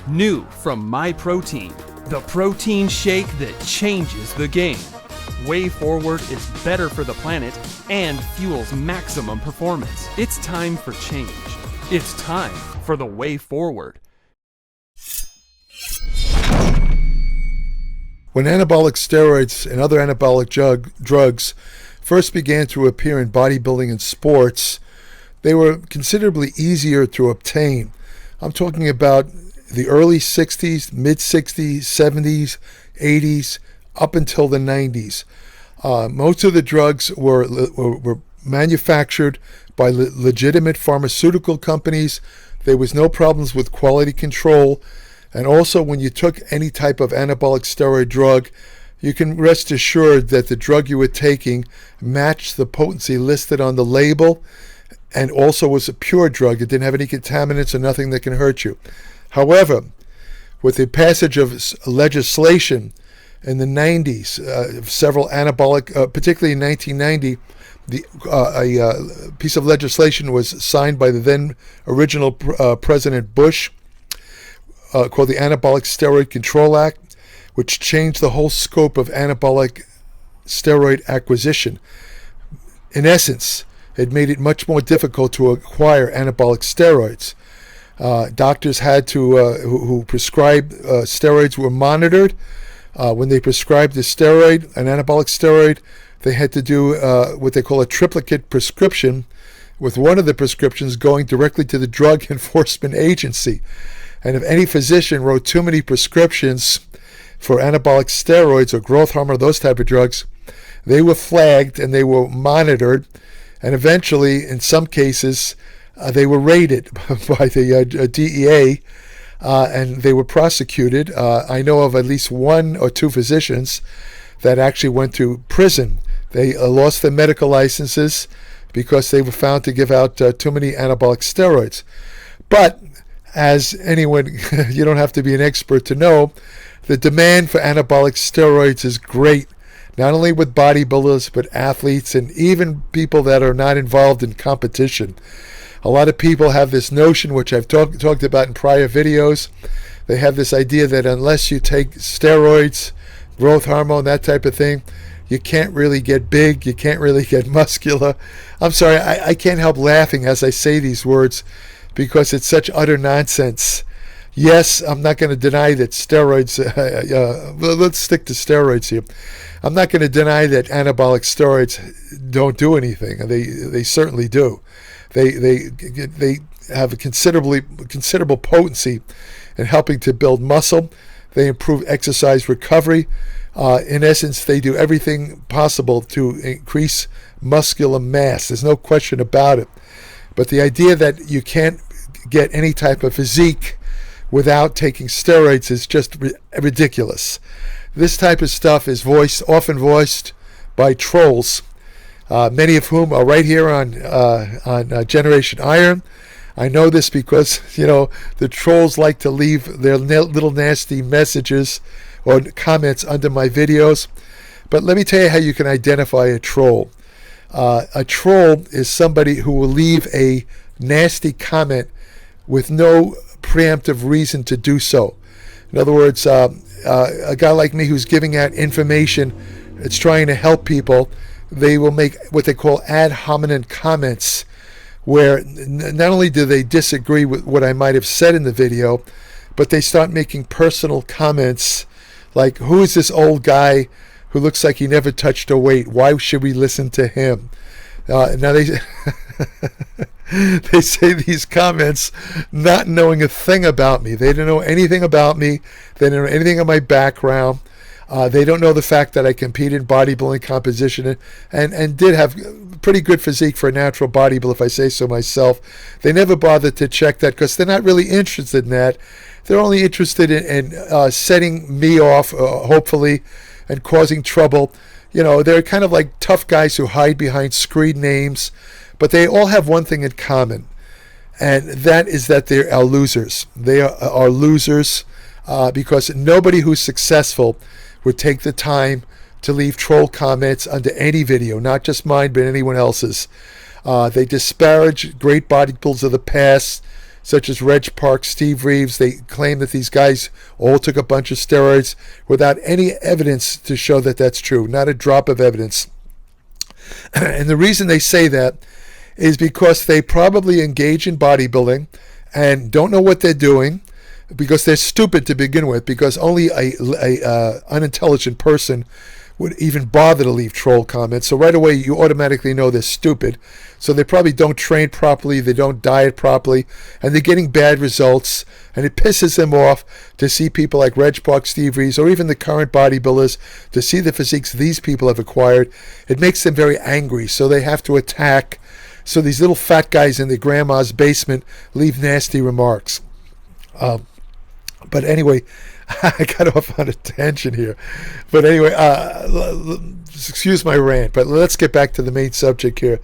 New from MyProtein, the protein shake that changes the game. Way Forward is better for the planet and fuels maximum performance. It's time for change. It's time for the Way Forward. When anabolic steroids and other anabolic drugs first began to appear in bodybuilding and sports, they were considerably easier to obtain. I'm talking about the early 60s, mid-60s, 70s, 80s, up until the 90s. Most of the drugs were manufactured by legitimate pharmaceutical companies. There was no problems with quality control. And also, when you took any type of anabolic steroid drug, you can rest assured that the drug you were taking matched the potency listed on the label and also was a pure drug. It didn't have any contaminants or nothing that can hurt you. However, with the passage of legislation in the 90s, several anabolic, particularly in 1990, a piece of legislation was signed by the then original President Bush, called the Anabolic Steroid Control Act, which changed the whole scope of anabolic steroid acquisition. In essence, it made it much more difficult to acquire anabolic steroids. Doctors had to, who prescribed steroids, were monitored. When they prescribed an anabolic steroid, they had to do what they call a triplicate prescription, with one of the prescriptions going directly to the Drug Enforcement Agency. And if any physician wrote too many prescriptions for anabolic steroids or growth hormone, those type of drugs, they were flagged and they were monitored. And eventually, in some cases, they were raided by the DEA and they were prosecuted. I know of at least one or two physicians that actually went to prison. They lost their medical licenses because they were found to give out too many anabolic steroids. But as anyone, you don't have to be an expert to know, the demand for anabolic steroids is great, not only with bodybuilders, but athletes and even people that are not involved in competition. A lot of people have this notion, which I've talked about in prior videos. They have this idea that unless you take steroids, growth hormone, that type of thing, you can't really get big, you can't really get muscular. I'm sorry, I can't help laughing as I say these words, because it's such utter nonsense. Yes, I'm not going to deny that steroids, let's stick to steroids here. I'm not going to deny that anabolic steroids don't do anything. They certainly do. They have a considerable potency in helping to build muscle. They improve exercise recovery. In essence, they do everything possible to increase muscular mass. There's no question about it. But the idea that you can't get any type of physique without taking steroids is just ridiculous. This type of stuff is often voiced by trolls, many of whom are right here on Generation Iron. I know this because, the trolls like to leave their little nasty messages or comments under my videos. But let me tell you how you can identify a troll. A troll is somebody who will leave a nasty comment with no preemptive reason to do so. In other words, a guy like me who's giving out information, it's trying to help people, they will make what they call ad hominem comments, where not only do they disagree with what I might have said in the video, but they start making personal comments like, who is this old guy who looks like he never touched a weight? Why should we listen to him? Now they say these comments not knowing a thing about me. They don't know anything about me. They don't know anything of my background. They don't know the fact that I competed in bodybuilding competition and did have pretty good physique for a natural bodybuilder, if I say so myself. They never bothered to check that because they're not really interested in that. They're only interested in setting me off, hopefully, and causing trouble. They're kind of like tough guys who hide behind screen names, but they all have one thing in common, and that is that they are losers. They are losers because nobody who's successful would take the time to leave troll comments under any video, not just mine, but anyone else's. They disparage great bodybuilders of the past. such as Reg Park, Steve Reeves. They claim that these guys all took a bunch of steroids without any evidence to show that that's true, not a drop of evidence. And the reason they say that is because they probably engage in bodybuilding and don't know what they're doing, because they're stupid to begin with, because only a unintelligent person would even bother to leave troll comments. So right away you automatically know they're stupid. So they probably don't train properly, they don't diet properly, and they're getting bad results. And it pisses them off to see people like Reg Park, Steve Reeves, or even the current bodybuilders, to see the physiques these people have acquired. It makes them very angry, so they have to attack. So these little fat guys in their grandma's basement leave nasty remarks. But anyway, I got off on a tangent here. But anyway, excuse my rant, but let's get back to the main subject here.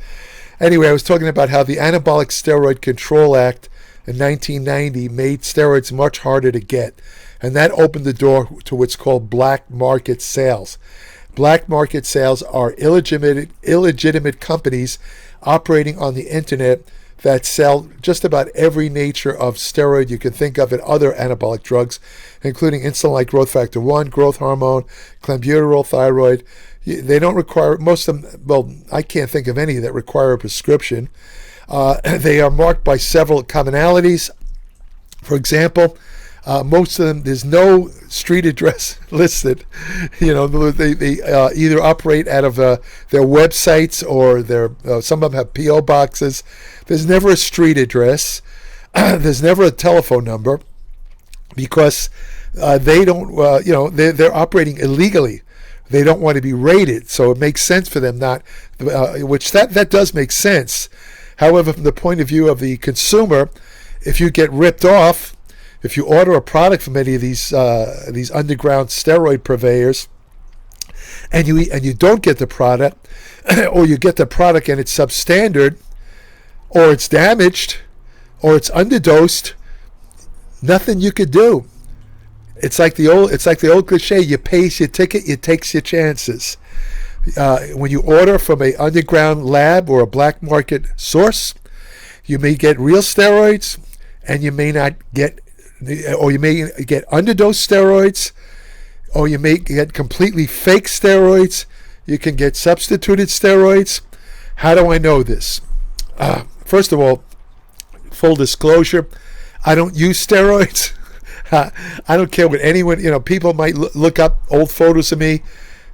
Anyway, I was talking about how the Anabolic Steroid Control Act in 1990 made steroids much harder to get. And that opened the door to what's called black market sales. Black market sales are illegitimate companies operating on the internet that sell just about every nature of steroid you can think of and other anabolic drugs, including insulin like growth factor 1, growth hormone, clenbuterol, thyroid. They don't require, most of them, well, I can't think of any that require a prescription. They are marked by several commonalities. For example, most of them, there's no street address listed. You know, they either operate out of their websites, or some of them have P.O. boxes. There's never a street address. There's never a telephone number, because they don't, they're operating illegally. They don't want to be rated, so it makes sense for them not, which that does make sense. However, from the point of view of the consumer, if you get ripped off, if you order a product from any of these underground steroid purveyors, and you don't get the product, or you get the product and it's substandard, or it's damaged, or it's underdosed, nothing you could do. It's like the old cliche: you pays your ticket, you takes your chances. When you order from an underground lab or a black market source, you may get real steroids, and you may not get, or you may get underdosed steroids, or you may get completely fake steroids. You can get substituted steroids. How do I know this? First of all, full disclosure, I don't use steroids. I don't care what anyone, people might look up old photos of me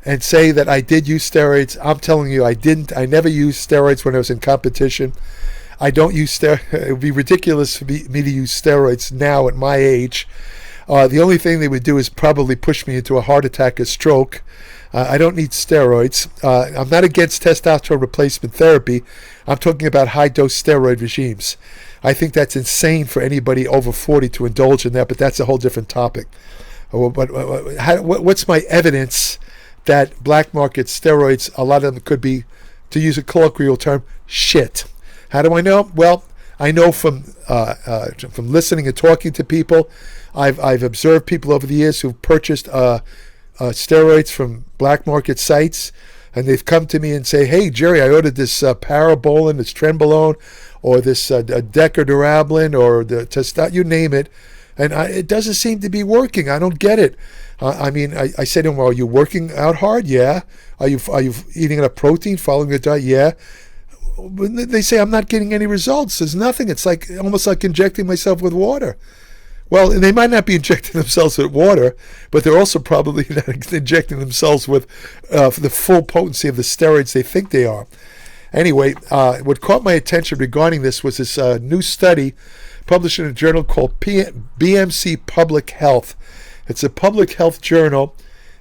and say that I did use steroids. I'm telling you, I didn't. I never used steroids when I was in competition. I don't use steroids. It would be ridiculous for me to use steroids now at my age. The only thing they would do is probably push me into a heart attack or stroke. I don't need steroids. I'm not against testosterone replacement therapy. I'm talking about high-dose steroid regimes. I think that's insane for anybody over 40 to indulge in that, but that's a whole different topic. But what's my evidence that black market steroids, a lot of them could be, to use a colloquial term, shit? How do I know? Well, I know from listening and talking to people. I've observed people over the years who've purchased steroids from black market sites, and they've come to me and say, "Hey, Jerry, I ordered this parabolin, this trenbolone, or this decadurablin, or the testosterone, you name it, and it doesn't seem to be working. I don't get it." I say to them, "Well, are you working out hard? Yeah. Are you eating enough protein, following a diet? Yeah." They say, "I'm not getting any results. There's nothing. It's like almost like injecting myself with water." Well, they might not be injecting themselves with water, but they're also probably not injecting themselves with the full potency of the steroids they think they are. Anyway, what caught my attention regarding this was this new study published in a journal called BMC Public Health. It's a public health journal,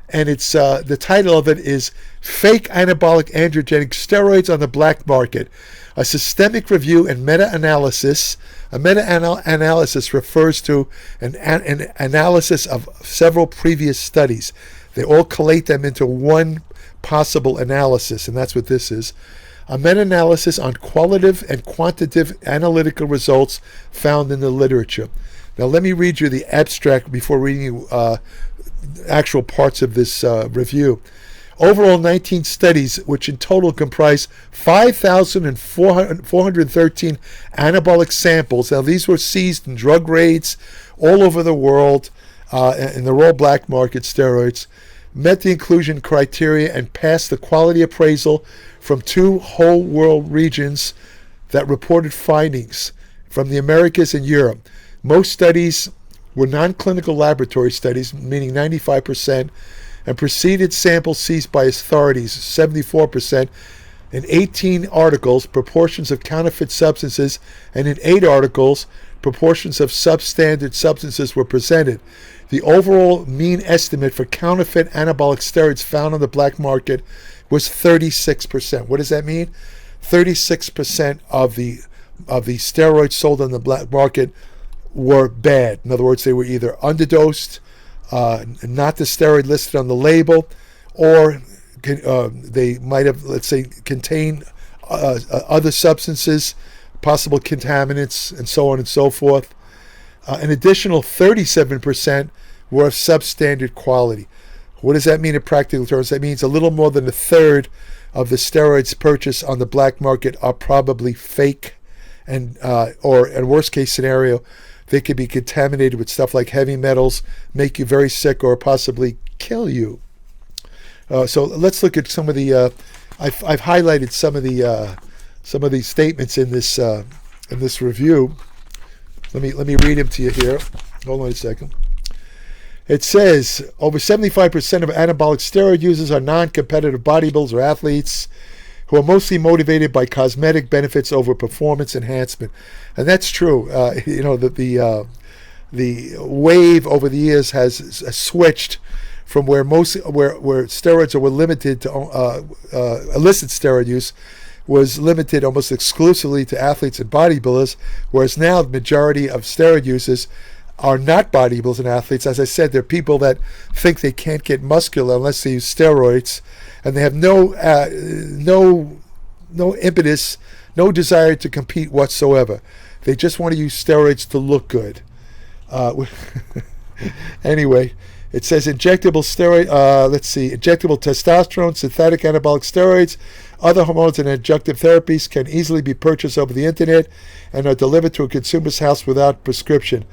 and it's the title of it is "Fake Anabolic Androgenic Steroids on the Black Market, a Systemic Review and Meta-Analysis." A meta-analysis refers to an analysis of several previous studies. They all collate them into one possible analysis, and that's what this is. A meta-analysis on qualitative and quantitative analytical results found in the literature. Now let me read you the abstract before reading you actual parts of this review. Overall, 19 studies, which in total comprise 5,413 anabolic samples. Now, these were seized in drug raids all over the world, and they're all black market steroids, met the inclusion criteria and passed the quality appraisal from 2 whole world regions that reported findings from the Americas and Europe. Most studies were non-clinical laboratory studies, meaning 95%, and preceded samples seized by authorities, 74%, in 18 articles, proportions of counterfeit substances, and in 8 articles, proportions of substandard substances were presented. The overall mean estimate for counterfeit anabolic steroids found on the black market was 36%. What does that mean? 36% of the steroids sold on the black market were bad. In other words, they were either underdosed, not the steroid listed on the label, or they might have, let's say, contained other substances, possible contaminants, and so on and so forth. An additional 37% were of substandard quality. What does that mean in practical terms? That means a little more than a third of the steroids purchased on the black market are probably fake, and or in worst case scenario, they could be contaminated with stuff like heavy metals, make you very sick, or possibly kill you. So let's look at some of the. I've highlighted some of these statements in this review. Let me read them to you here. Hold on a second. It says over 75% of anabolic steroid users are non-competitive bodybuilders or athletes who are mostly motivated by cosmetic benefits over performance enhancement, and that's true. The wave over the years has switched from where steroids were limited to illicit steroid use was limited almost exclusively to athletes and bodybuilders, whereas now the majority of steroid users are not bodybuilders and athletes. As I said, they're people that think they can't get muscular unless they use steroids, and they have no impetus, no desire to compete whatsoever. They just want to use steroids to look good. Anyway, it says injectable testosterone, synthetic anabolic steroids, other hormones and adjunctive therapies can easily be purchased over the internet and are delivered to a consumer's house without prescription.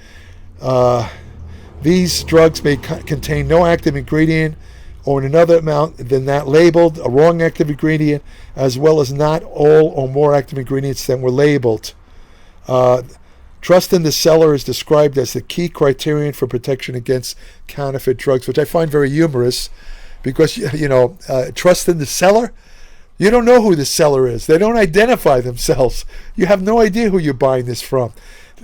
These drugs may contain no active ingredient or another amount than that labeled, a wrong active ingredient, as well as not all or more active ingredients than were labeled. Trust in the seller is described as the key criterion for protection against counterfeit drugs, which I find very humorous because, trust in the seller? You don't know who the seller is. They don't identify themselves. You have no idea who you're buying this from.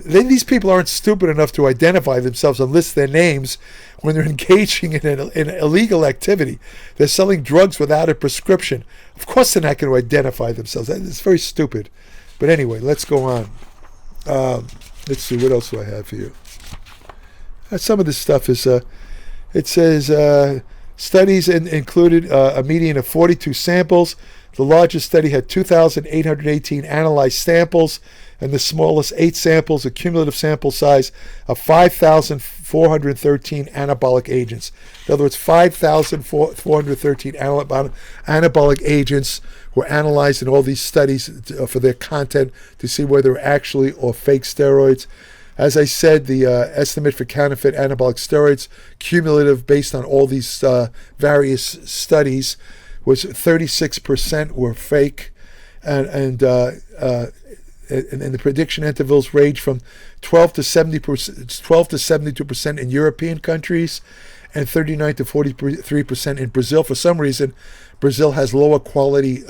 Then these people aren't stupid enough to identify themselves and list their names when they're engaging in an illegal activity. They're selling drugs without a prescription. Of course they're not going to identify themselves. It's very stupid. But anyway, let's go on. Let's see, what else do I have for you? Some of this stuff is, it says, studies included a median of 42 samples. The largest study had 2,818 analyzed samples, and the smallest 8 samples, a cumulative sample size of 5,413 anabolic agents. In other words, 5,413 anabolic agents were analyzed in all these studies for their content to see whether they're actually or fake steroids. As I said, the estimate for counterfeit anabolic steroids, cumulative based on all these various studies, was 36% were fake, and the prediction intervals range from 12 to 72% in European countries, and 39 to 43% in Brazil. For some reason, Brazil has lower quality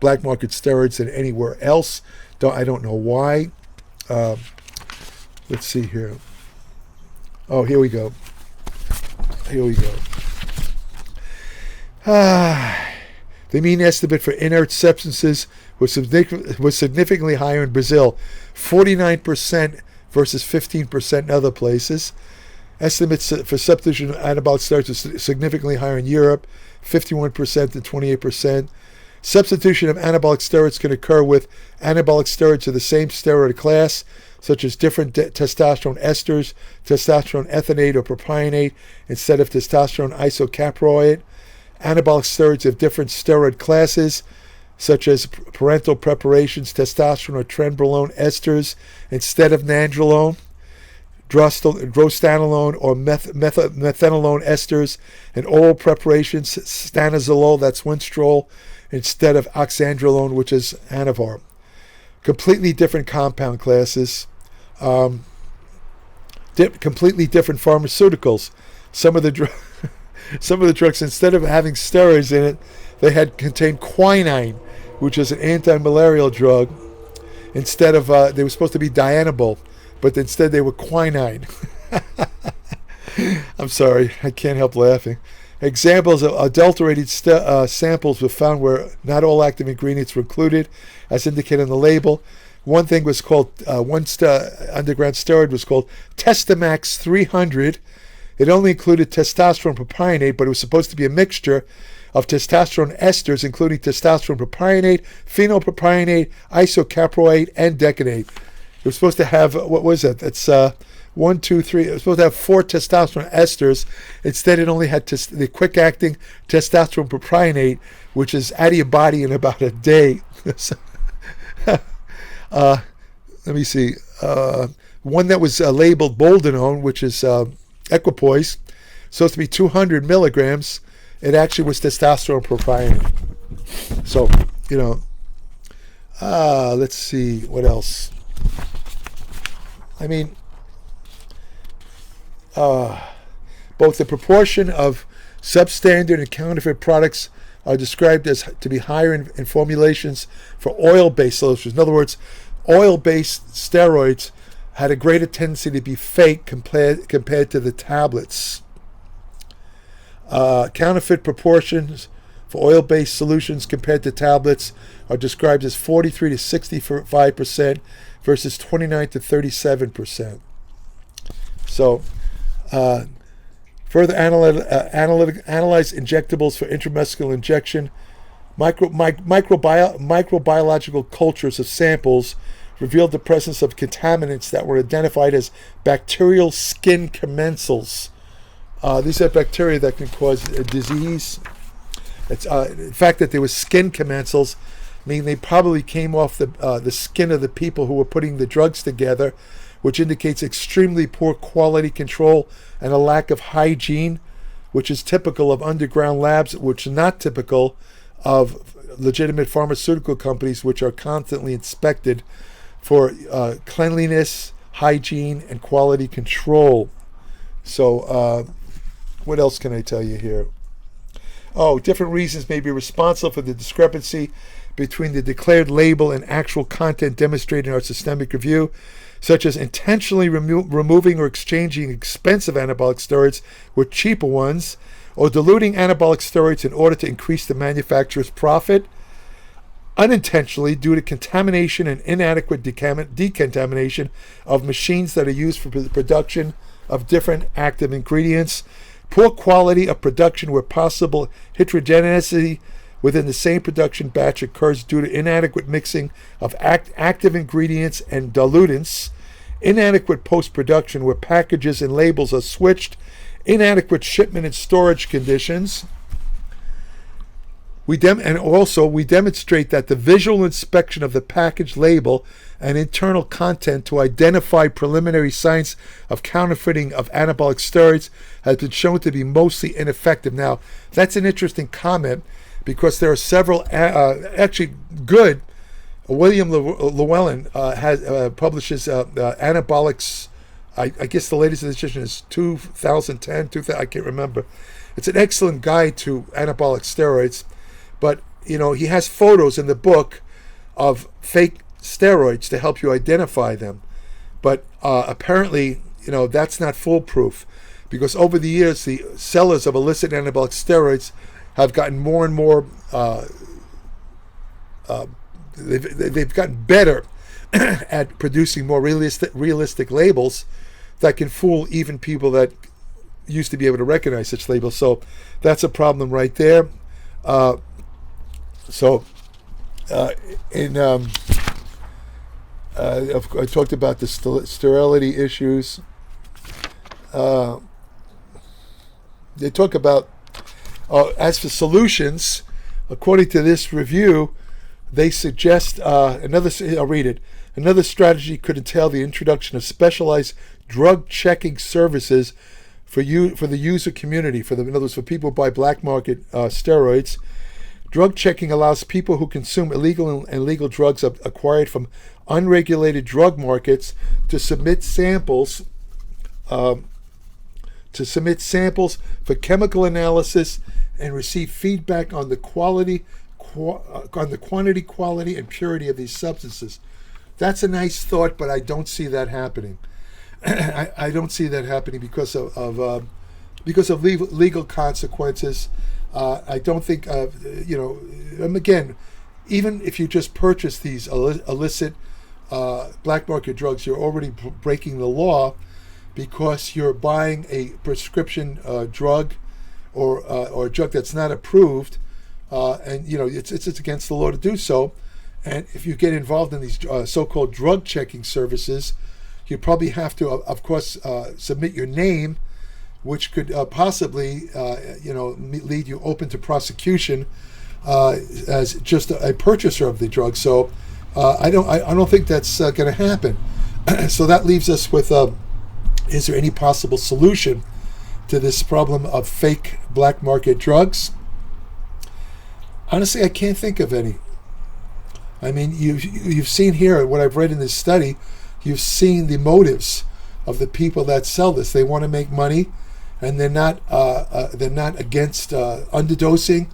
black market steroids than anywhere else. I don't know why. Let's see here. Oh, here we go. The mean estimate for inert substances was significantly higher in Brazil, 49% versus 15% in other places. Estimates for substitution of anabolic steroids was significantly higher in Europe, 51% to 28%. Substitution of anabolic steroids can occur with anabolic steroids of the same steroid class, such as different testosterone esters, testosterone ethanoate or propionate instead of testosterone isocaproate. Anabolic steroids have different steroid classes, such as parental preparations, testosterone or trenbolone esters instead of nandrolone, drostanolone or methanolone esters, and oral preparations, stanozolol, that's winstrol, instead of oxandrolone, which is anavar. Completely different compound classes, completely different pharmaceuticals. Some of the drugs, instead of having steroids in it, they had contained quinine, which is an anti-malarial drug. Instead of, they were supposed to be Dianabol, but instead they were quinine. I'm sorry, I can't help laughing. Examples of adulterated samples were found where not all active ingredients were included, as indicated on the label. One thing was called, underground steroid was called Testamax 300. It only included testosterone propionate, but it was supposed to be a mixture of testosterone esters, including testosterone propionate, phenylpropionate, isocaproate, and decanate. It was supposed to have, what was it? It's 1, 2, 3. It was supposed to have 4 testosterone esters. Instead, it only had the quick-acting testosterone propionate, which is out of your body in about a day. Let me see. One that was labeled Boldenone, which is equipoise, supposed to be 200 milligrams. It actually was testosterone propionate. So, let's see what else. I mean, both the proportion of substandard and counterfeit products are described as to be higher in formulations for oil-based solutions. In other words, oil-based steroids had a greater tendency to be fake compared to the tablets. Counterfeit proportions for oil-based solutions compared to tablets are described as 43 to 65% versus 29 to 37%. So, further analyze injectables for intramuscular injection. Microbiological cultures of samples revealed the presence of contaminants that were identified as bacterial skin commensals. These are bacteria that can cause a disease. It's the fact that there was skin commensals, meaning they probably came off the skin of the people who were putting the drugs together, which indicates extremely poor quality control and a lack of hygiene, which is typical of underground labs, which is not typical of legitimate pharmaceutical companies, which are constantly inspected for cleanliness, hygiene, and quality control. So what else can I tell you here? Oh, different reasons may be responsible for the discrepancy between the declared label and actual content demonstrated in our systemic review, such as intentionally removing or exchanging expensive anabolic steroids with cheaper ones, or diluting anabolic steroids in order to increase the manufacturer's profit, unintentionally due to contamination and inadequate decontamination of machines that are used for the production of different active ingredients, poor quality of production where possible heterogeneity within the same production batch occurs due to inadequate mixing of active ingredients and dilutants, inadequate post-production where packages and labels are switched, inadequate shipment and storage conditions. We demonstrate that the visual inspection of the package label and internal content to identify preliminary signs of counterfeiting of anabolic steroids has been shown to be mostly ineffective. Now, that's an interesting comment because there are several actually good. William Llewellyn publishes Anabolics. I guess the latest edition is 2010. I can't remember. It's an excellent guide to anabolic steroids. But, he has photos in the book of fake steroids to help you identify them. But apparently, that's not foolproof, because over the years, the sellers of illicit anabolic steroids have gotten more and more, they've gotten better at producing more realistic labels that can fool even people that used to be able to recognize such labels. So that's a problem right there. I talked about the sterility issues. They talk about As for solutions, according to this review, they suggest I'll read it. Another strategy could entail the introduction of specialized drug checking services for the user community. In other words, for people who buy black market steroids. Drug checking allows people who consume illegal and legal drugs acquired from unregulated drug markets to submit samples for chemical analysis and receive feedback on the quantity, quality, and purity of these substances. That's a nice thought, but I don't see that happening. I don't see that happening because of legal consequences. I don't think, again, even if you just purchase these illicit black market drugs, you're already breaking the law because you're buying a prescription drug or a drug that's not approved, and it's against the law to do so. And if you get involved in these so-called drug checking services, you probably have to, of course, submit your name, which could possibly, lead you open to prosecution as just a purchaser of the drug. So I don't think that's going to happen. So that leaves us with: is there any possible solution to this problem of fake black market drugs? Honestly, I can't think of any. I mean, you've seen here what I've read in this study. You've seen the motives of the people that sell this. They want to make money. And they're not against underdosing,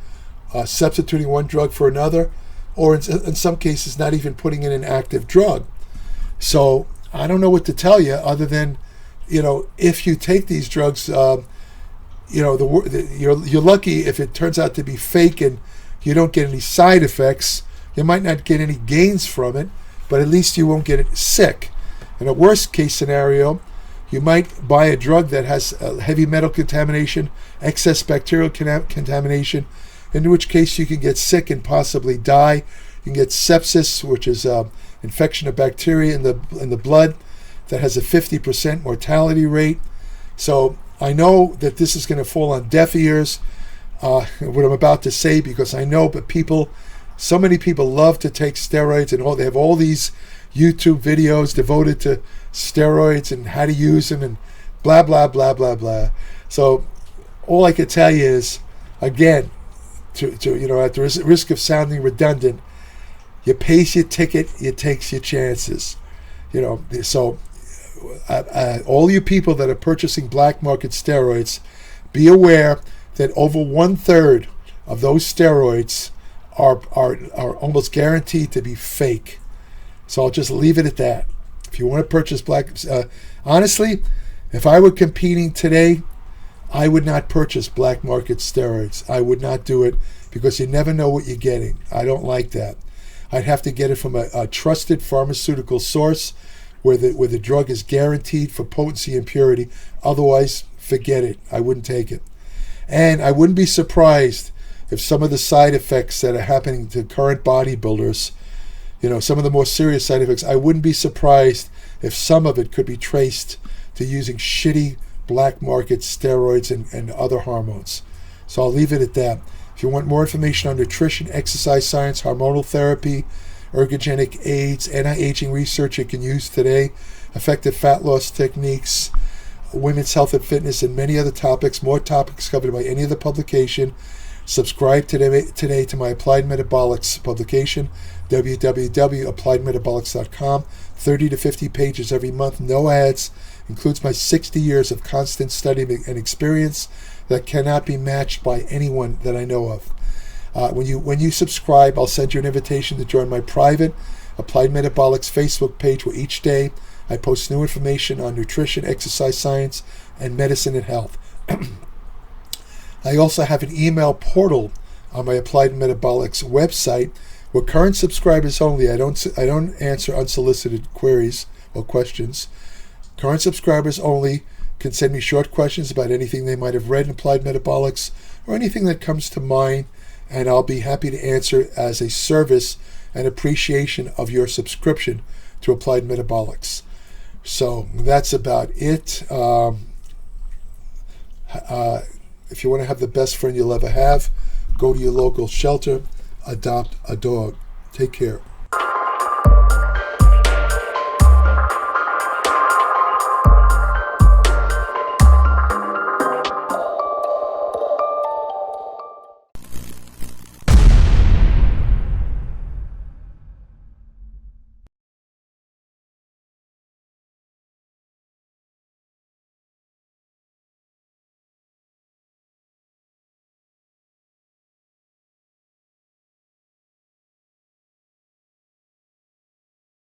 substituting one drug for another, or in some cases not even putting in an active drug. So I don't know what to tell you other than, if you take these drugs, you're lucky if it turns out to be fake and you don't get any side effects. You might not get any gains from it, but at least you won't get sick. In a worst case scenario, you might buy a drug that has heavy metal contamination, excess bacterial contamination, in which case you can get sick and possibly die. You can get sepsis, which is infection of bacteria in the blood that has a 50% mortality rate. So I know that this is going to fall on deaf ears, what I'm about to say, because I know, but so many people love to take steroids, and they have all these YouTube videos devoted to steroids and how to use them and blah, blah, blah, blah, blah. So all I can tell you is, again, at the risk of sounding redundant, you pays your ticket, you takes your chances. So all you people that are purchasing black market steroids, be aware that over 1/3 of those steroids are almost guaranteed to be fake. So I'll just leave it at that. If you want to purchase honestly, if I were competing today, I would not purchase black market steroids. I would not do it because you never know what you're getting. I don't like that. I'd have to get it from a trusted pharmaceutical source where the drug is guaranteed for potency and purity. Otherwise, forget it. I wouldn't take it. And I wouldn't be surprised if some of the side effects that are happening to current bodybuilders, some of the more serious side effects, I wouldn't be surprised if some of it could be traced to using shitty black market steroids and other hormones. So I'll leave it at that. If you want more information on nutrition, exercise science, hormonal therapy, ergogenic aids, anti-aging research you can use today, effective fat loss techniques, women's health and fitness, and many other topics, more topics covered by any other publication, subscribe today to my Applied Metabolics publication, www.appliedmetabolics.com. 30 to 50 pages every month, no ads, includes my 60 years of constant study and experience that cannot be matched by anyone that I know of. When you subscribe, I'll send you an invitation to join my private Applied Metabolics Facebook page, where each day I post new information on nutrition, exercise science, and medicine and health. I also have an email portal on my Applied Metabolics website where current subscribers only, I don't answer unsolicited queries or questions. Current subscribers only can send me short questions about anything they might have read in Applied Metabolics or anything that comes to mind, and I'll be happy to answer as a service and appreciation of your subscription to Applied Metabolics. So that's about it. If you want to have the best friend you'll ever have, go to your local shelter, adopt a dog. Take care.